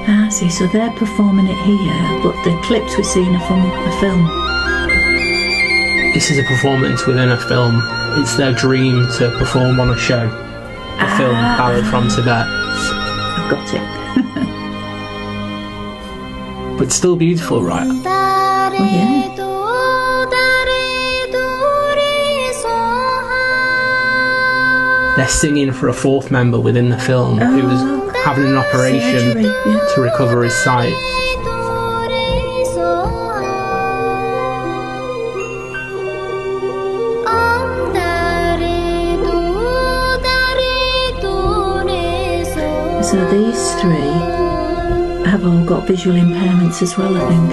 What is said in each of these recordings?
Ah, see, so they're performing it here, but the clips we're seeing are from a film. This is a performance within a film. It's their dream to perform on a show. A film, Ballad from Tibet. I've got it. But still beautiful, right? Oh, yeah. They're singing for a fourth member within the film who was having an operation to recover his sight. So these three have all got visual impairments as well, I think.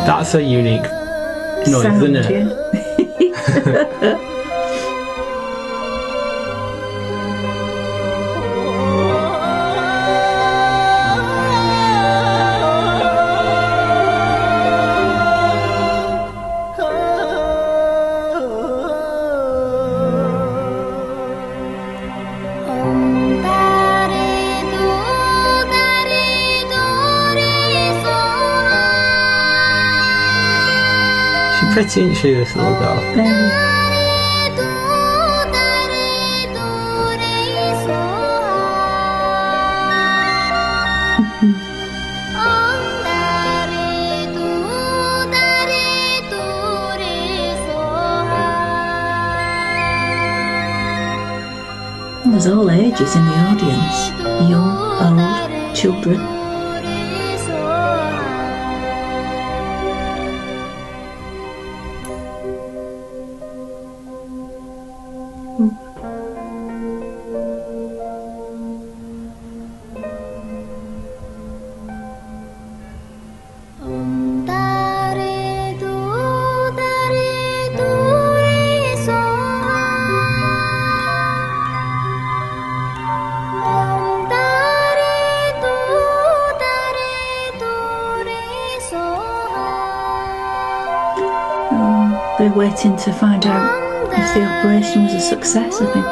That's a unique noise, Sound, isn't it? Yeah. She's pretty, isn't she, this little girl? Very. There's all ages in the audience, young, old, children. They're waiting to find out if the operation was a success, I think.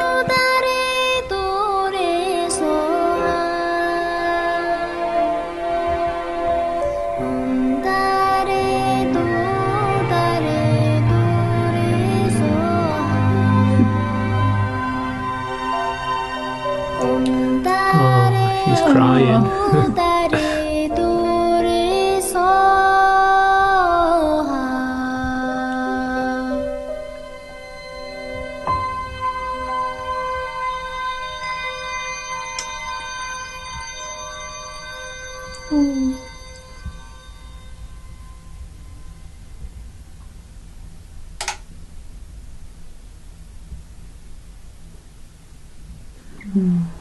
Oh, she's crying. Mm.